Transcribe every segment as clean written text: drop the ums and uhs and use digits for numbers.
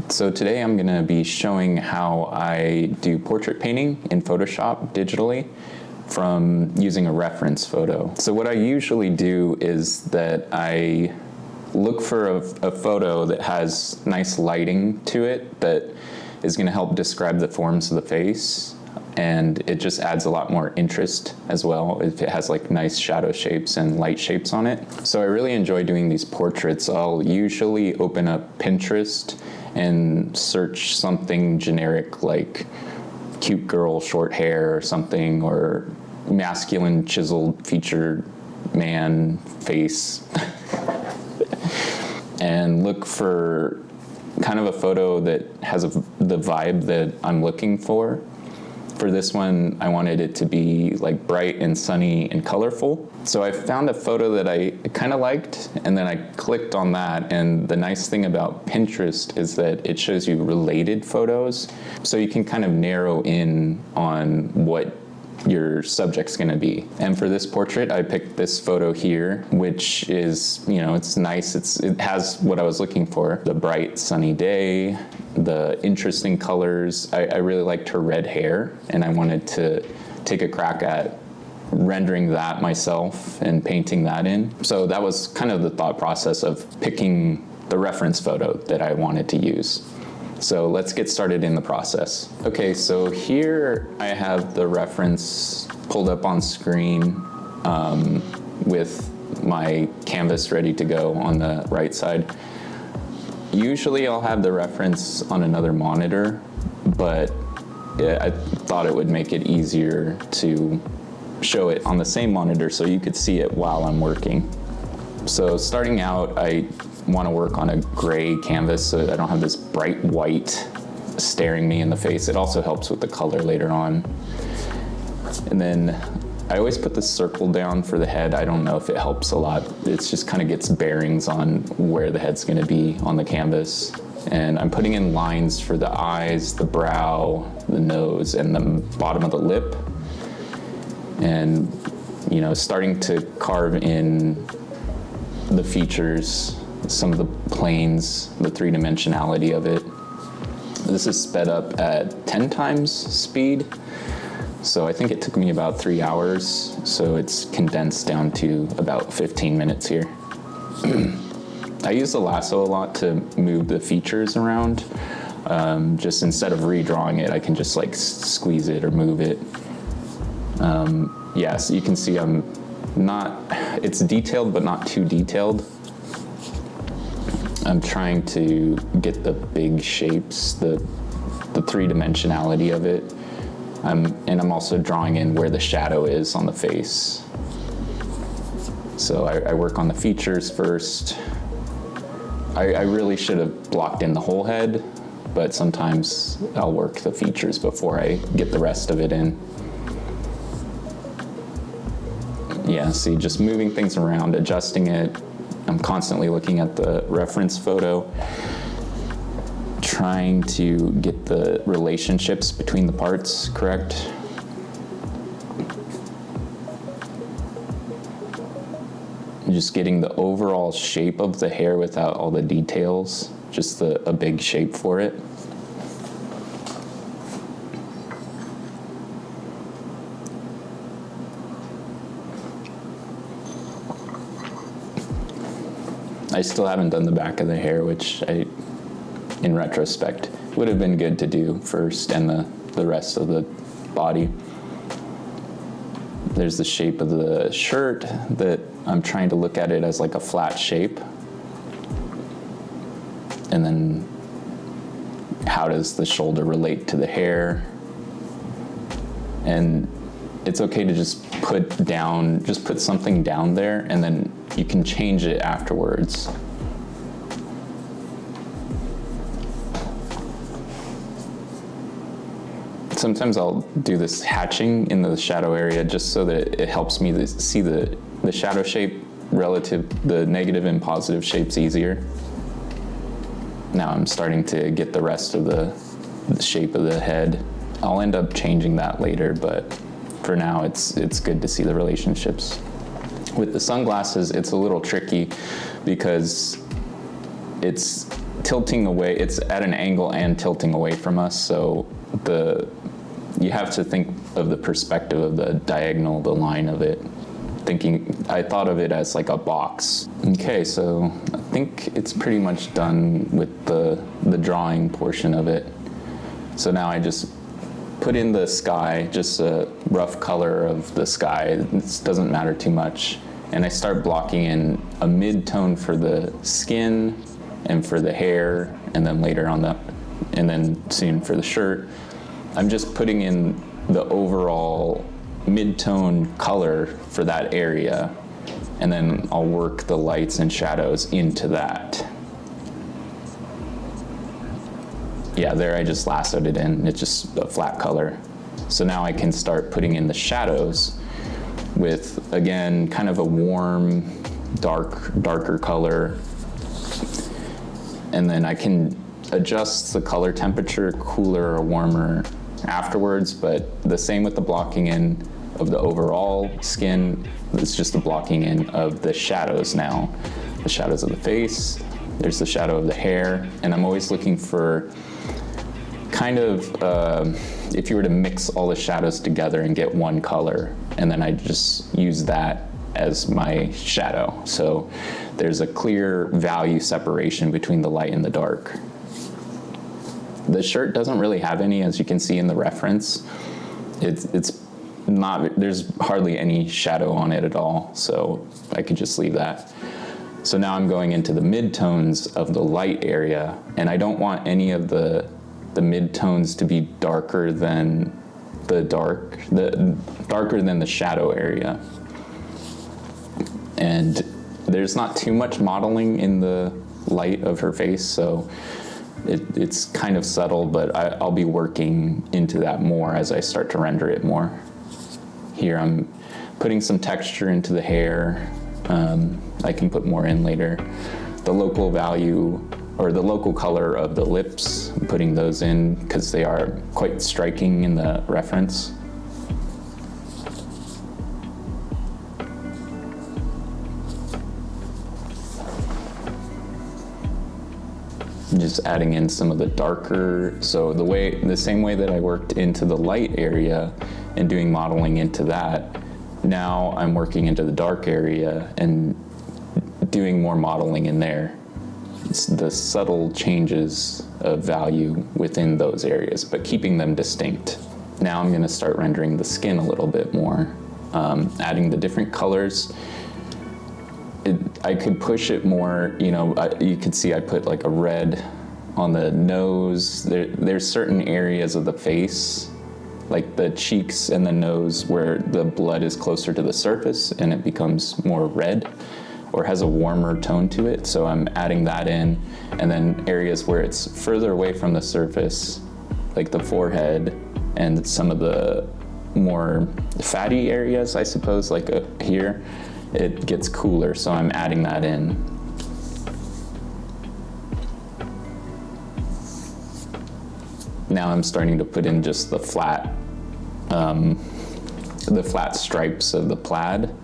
So today I'm going to be showing how I do portrait painting in Photoshop digitally from using a reference photo. So what I usually do is that I look for a photo that has nice lighting to it that is going to help describe the forms of the face, and it just adds a lot more interest as well if it has like nice shadow shapes and light shapes on it. So I really enjoy doing these portraits. I'll usually open up Pinterest and search something generic like cute girl, short hair or something, or masculine chiseled featured man face and look for kind of a photo that has the vibe that I'm looking for. For this one, I wanted it to be like bright and sunny and colorful. So I found a photo that I kind of liked, and then I clicked on that. And the nice thing about Pinterest is that it shows you related photos. So you can kind of narrow in on what your subject's gonna be. And for this portrait, I picked this photo here, which is, it's nice. It has what I was looking for. The bright sunny day, the interesting colors. I really liked her red hair, and I wanted to take a crack at rendering that myself and painting that in. So that was kind of the thought process of picking the reference photo that I wanted to use. So let's get started in the process. Okay, so here I have the reference pulled up on screen with my canvas ready to go on the right side. Usually I'll have the reference on another monitor, but I thought it would make it easier to show it on the same monitor so you could see it while I'm working. So starting out, I want to work on a gray canvas so I don't have this bright white staring me in the face. It also helps with the color later on. And then I always put the circle down for the head. I don't know if it helps a lot. It just kind of gets bearings on where the head's going to be on the canvas. And I'm putting in lines for the eyes, the brow, the nose, and the bottom of the lip. And, starting to carve in the features, some of the planes, the three-dimensionality of it. This is sped up at 10 times speed. So I think it took me about 3 hours. So it's condensed down to about 15 minutes here. I use the lasso a lot to move the features around. Just instead of redrawing it, I can just like squeeze it or move it. So you can see it's detailed, but not too detailed. I'm trying to get the big shapes, the three-dimensionality of it. And I'm also drawing in where the shadow is on the face. So I work on the features first. I really should have blocked in the whole head, but sometimes I'll work the features before I get the rest of it in. Yeah, see, just moving things around, adjusting it. I'm constantly looking at the reference photo, trying to get the relationships between the parts correct. Just getting the overall shape of the hair without all the details, just a big shape for it. I still haven't done the back of the hair, which in retrospect, would have been good to do first, and the rest of the body. There's the shape of the shirt that I'm trying to look at it as like a flat shape. And then how does the shoulder relate to the hair? And it's okay to just put something down there, and then you can change it afterwards. Sometimes I'll do this hatching in the shadow area just so that it helps me to see the shadow shape relative, the negative and positive shapes easier. Now I'm starting to get the rest of the shape of the head. I'll end up changing that later, but for now it's good to see the relationships. With the sunglasses, it's a little tricky because it's tilting away, it's at an angle and tilting away from us, so you have to think of the perspective of the diagonal, the line of it. I thought of it as like a box. Okay, so I think it's pretty much done with the drawing portion of it. So now I just put in the sky, just a rough color of the sky. It doesn't matter too much. And I start blocking in a mid-tone for the skin and for the hair, and then later on and then soon for the shirt. I'm just putting in the overall mid-tone color for that area, and then I'll work the lights and shadows into that. Yeah, there I just lassoed it in. It's just a flat color. So now I can start putting in the shadows with, again, kind of a warm, darker color. And then I can adjust the color temperature, cooler or warmer afterwards, but the same with the blocking in of the overall skin. It's just the blocking in of the shadows now. The shadows of the face, there's the shadow of the hair, and I'm always looking for kind of, if you were to mix all the shadows together and get one color, and then I just use that as my shadow. So there's a clear value separation between the light and the dark. The shirt doesn't really have any, as you can see in the reference. It's not, there's hardly any shadow on it at all, so I could just leave that. So now I'm going into the mid-tones of the light area, and I don't want any of the mid-tones to be darker than darker than the shadow area. And there's not too much modeling in the light of her face, so it's kind of subtle, but I'll be working into that more as I start to render it more. Here I'm putting some texture into the hair. I can put more in later. The local value, or the local color of the lips, I'm putting those in because they are quite striking in the reference. Just adding in some of the darker, so the same way that I worked into the light area and doing modeling into that, now I'm working into the dark area and doing more modeling in there. It's the subtle changes of value within those areas, but keeping them distinct. Now I'm gonna start rendering the skin a little bit more, adding the different colors. I could push it more, you could see I put like a red on the nose. There's certain areas of the face, like the cheeks and the nose, where the blood is closer to the surface and it becomes more red or has a warmer tone to it. So I'm adding that in. And then areas where it's further away from the surface, like the forehead and some of the more fatty areas, I suppose, like here, it gets cooler, so I'm adding that in. Now I'm starting to put in just the flat stripes of the plaid.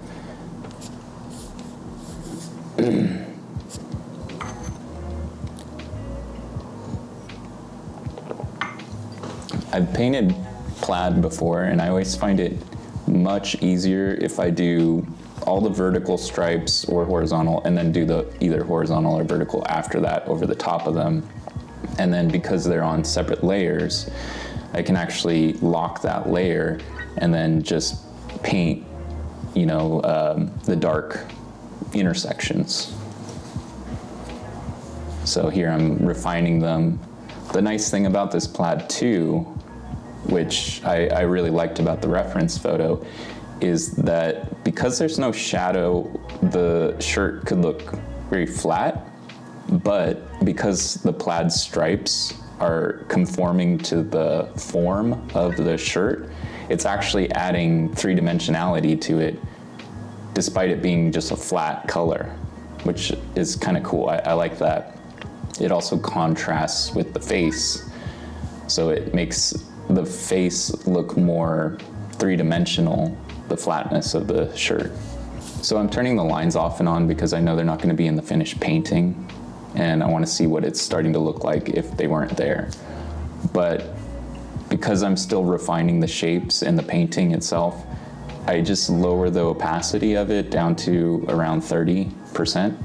I've painted plaid before, and I always find it much easier if I do all the vertical stripes or horizontal, and then do the either horizontal or vertical after that over the top of them. And then because they're on separate layers, I can actually lock that layer and then just paint, the dark intersections. So here I'm refining them. The nice thing about this plaid too, which I really liked about the reference photo, is that because there's no shadow, the shirt could look very flat, but because the plaid stripes are conforming to the form of the shirt, it's actually adding three-dimensionality to it, despite it being just a flat color, which is kind of cool. I like that. It also contrasts with the face, so it makes the face look more three-dimensional, the flatness of the shirt. So I'm turning the lines off and on because I know they're not going to be in the finished painting. and I want to see what it's starting to look like if they weren't there. But because I'm still refining the shapes and the painting itself, I just lower the opacity of it down to around 30%.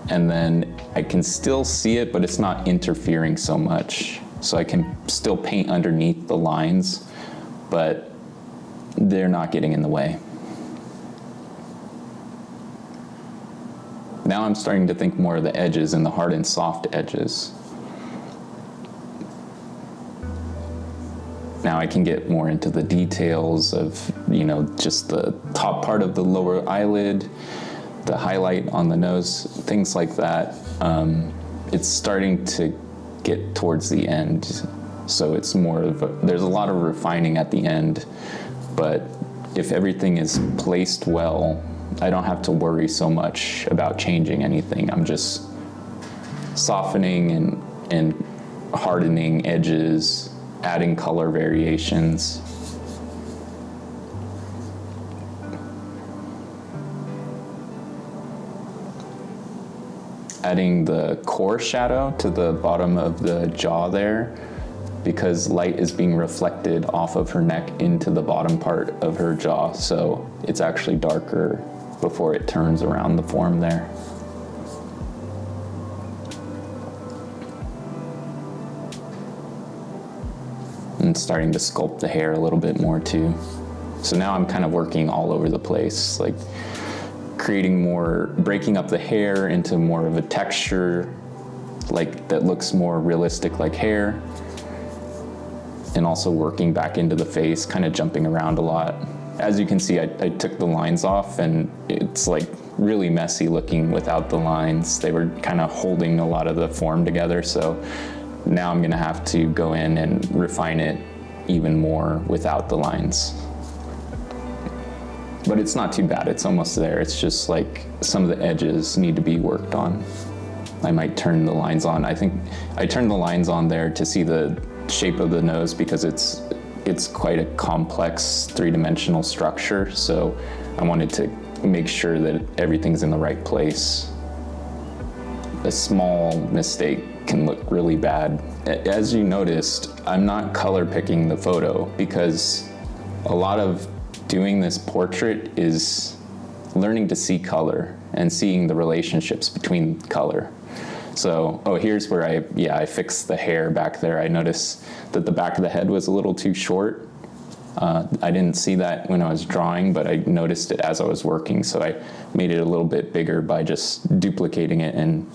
And then I can still see it, but it's not interfering so much. So I can still paint underneath the lines, but they're not getting in the way. Now I'm starting to think more of the edges and the hard and soft edges. Now I can get more into the details of, just the top part of the lower eyelid, the highlight on the nose, things like that. It's starting to get towards the end, so it's more of there's a lot of refining at the end, but if everything is placed well, I don't have to worry so much about changing anything. I'm just softening and hardening edges, adding color variations. Adding the core shadow to the bottom of the jaw there, because light is being reflected off of her neck into the bottom part of her jaw, so it's actually darker before it turns around the form there. And starting to sculpt the hair a little bit more too. So now I'm kind of working all over the place, like creating more, breaking up the hair into more of a texture, like that looks more realistic like hair, and also working back into the face, kind of jumping around a lot. As you can see, I took the lines off, and it's like really messy looking without the lines. They were kind of holding a lot of the form together, so now I'm gonna have to go in and refine it even more without the lines. But it's not too bad, it's almost there. It's just like some of the edges need to be worked on. I might turn the lines on. I think I turned the lines on there to see the shape of the nose, because it's quite a complex three-dimensional structure, so I wanted to make sure that everything's in the right place. A small mistake can look really bad. As you noticed, I'm not color picking the photo, because a lot of doing this portrait is learning to see color and seeing the relationships between color. So, here's where I fixed the hair back there. I noticed that the back of the head was a little too short. I didn't see that when I was drawing, but I noticed it as I was working, so I made it a little bit bigger by just duplicating it and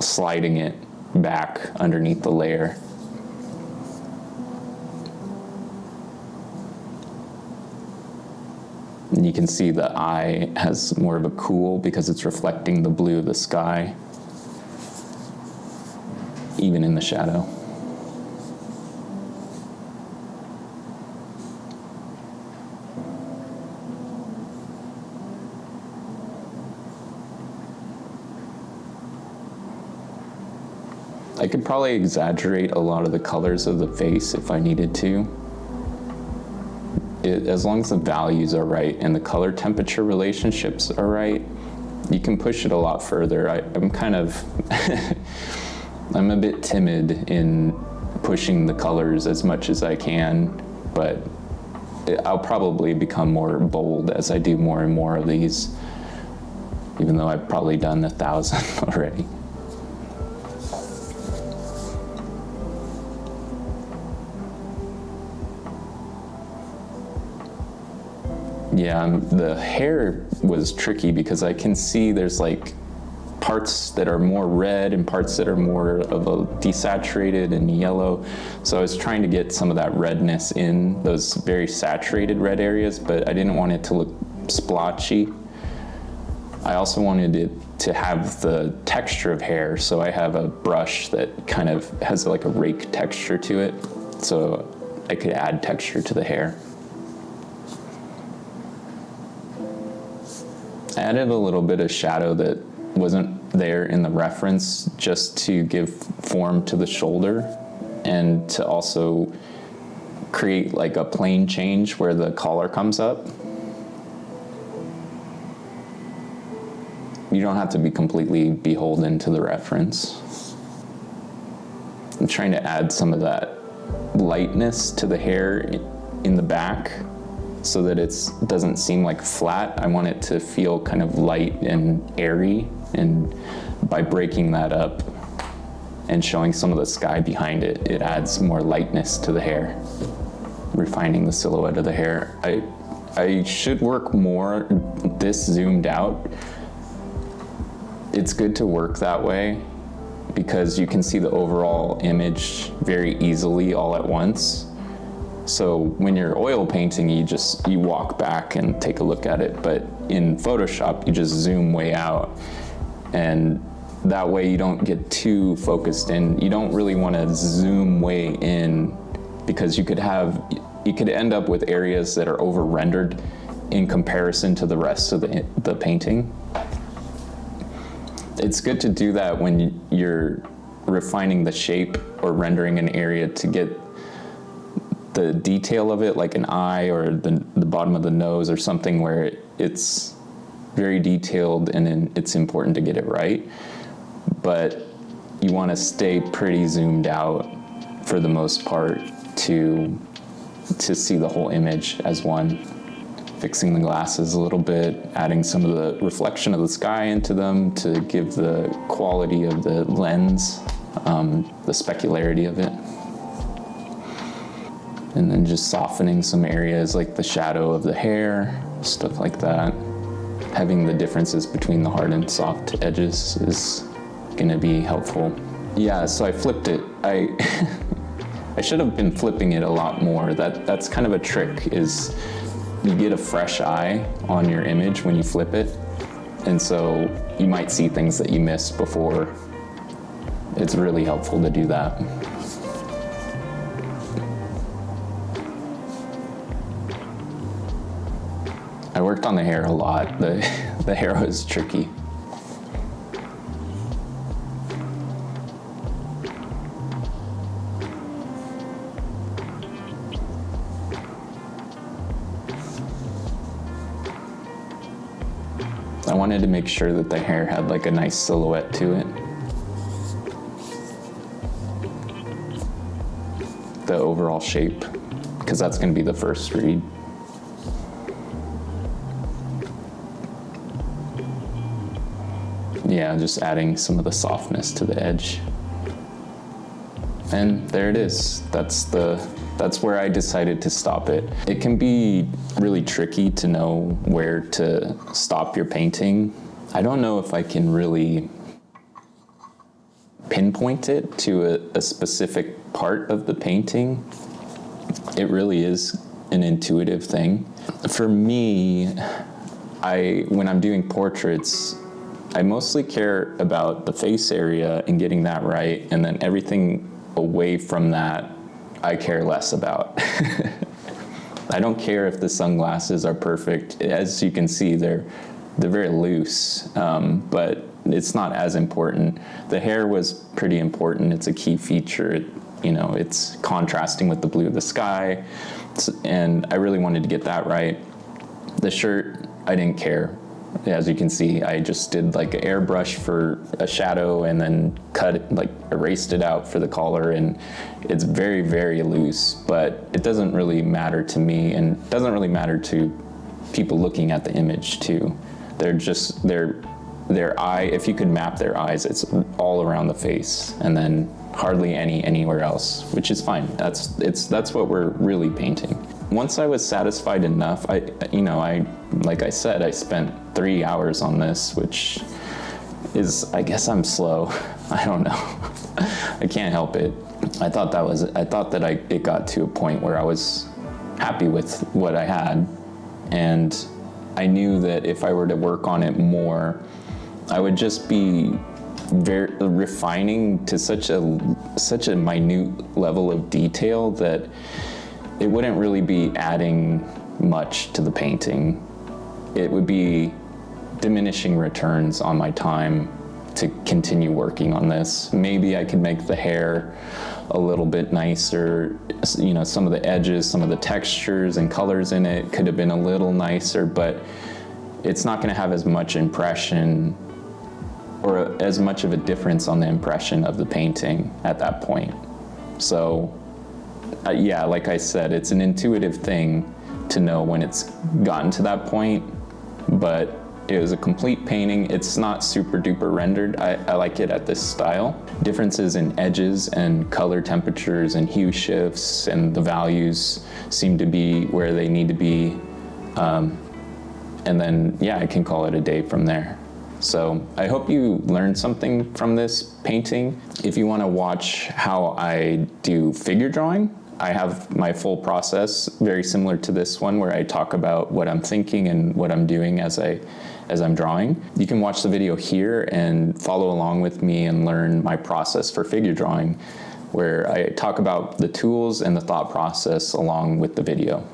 sliding it back underneath the layer. And you can see the eye has more of a cool because it's reflecting the blue of the sky, even in the shadow. I could probably exaggerate a lot of the colors of the face if I needed to. As long as the values are right and the color temperature relationships are right, you can push it a lot further. I'm kind of, I'm a bit timid in pushing the colors as much as I can, but I'll probably become more bold as I do more and more of these, even though I've probably done 1,000 already. Yeah, the hair was tricky because I can see there's like parts that are more red and parts that are more of a desaturated and yellow. So I was trying to get some of that redness in those very saturated red areas, but I didn't want it to look splotchy. I also wanted it to have the texture of hair, so I have a brush that kind of has like a rake texture to it, so I could add texture to the hair. I added a little bit of shadow that wasn't there in the reference just to give form to the shoulder and to also create like a plane change where the collar comes up. you don't have to be completely beholden to the reference. I'm trying to add some of that lightness to the hair in the back so that it doesn't seem like flat. I want it to feel kind of light and airy, and by breaking that up and showing some of the sky behind it, it adds more lightness to the hair, refining the silhouette of the hair. I should work more this zoomed out. It's good to work that way because you can see the overall image very easily all at once. So when you're oil painting, you walk back and take a look at it, but in Photoshop, you just zoom way out, and that way you don't get too focused in. You don't really want to zoom way in because you could end up with areas that are over-rendered in comparison to the rest of the painting. It's good to do that when you're refining the shape or rendering an area to get the detail of it, like an eye or the bottom of the nose or something where it's very detailed and then it's important to get it right. But you want to stay pretty zoomed out for the most part to see the whole image as one. Fixing the glasses a little bit, adding some of the reflection of the sky into them to give the quality of the lens, the specularity of it. And then just softening some areas like the shadow of the hair, stuff like that. Having the differences between the hard and soft edges is gonna be helpful. Yeah, so I flipped it. I should have been flipping it a lot more. That's kind of a trick, is you get a fresh eye on your image when you flip it, and so you might see things that you missed before. It's really helpful to do that. I worked on the hair a lot. The hair was tricky. I wanted to make sure that the hair had like a nice silhouette to it. The overall shape, because that's going to be the first read. Yeah, just adding some of the softness to the edge. And there it is. That's where I decided to stop it. It can be really tricky to know where to stop your painting. I don't know if I can really pinpoint it to a specific part of the painting. It really is an intuitive thing. For me, when I'm doing portraits, I mostly care about the face area and getting that right, and then everything away from that, I care less about. I don't care if the sunglasses are perfect. As you can see, they're very loose, but it's not as important. The hair was pretty important. It's a key feature. It's contrasting with the blue of the sky, and I really wanted to get that right. The shirt, I didn't care. As you can see, I just did like an airbrush for a shadow and then erased it out for the collar, and it's very, very loose, but it doesn't really matter to me, and it doesn't really matter to people looking at the image too. Their eye, if you could map their eyes, it's all around the face and then hardly anywhere else, which is fine. That's what we're really painting. Once I was satisfied enough, like I said, I spent 3 hours on this, which is, I guess I'm slow. I don't know. I can't help it. I thought that it got to a point where I was happy with what I had, and I knew that if I were to work on it more, I would just be refining to such a minute level of detail that it wouldn't really be adding much to the painting. It would be diminishing returns on my time to continue working on this. Maybe I could make the hair a little bit nicer. Some of the edges, some of the textures and colors in it could have been a little nicer, but it's not gonna have as much impression or as much of a difference on the impression of the painting at that point. So yeah, like I said, it's an intuitive thing to know when it's gotten to that point, but it was a complete painting. It's not super duper rendered. I like it at this style. Differences in edges and color temperatures and hue shifts and the values seem to be where they need to be. And then, yeah, I can call it a day from there. So I hope you learned something from this painting. If you want to watch how I do figure drawing, I have my full process very similar to this one, where I talk about what I'm thinking and what I'm doing as I'm drawing. You can watch the video here and follow along with me and learn my process for figure drawing, where I talk about the tools and the thought process along with the video.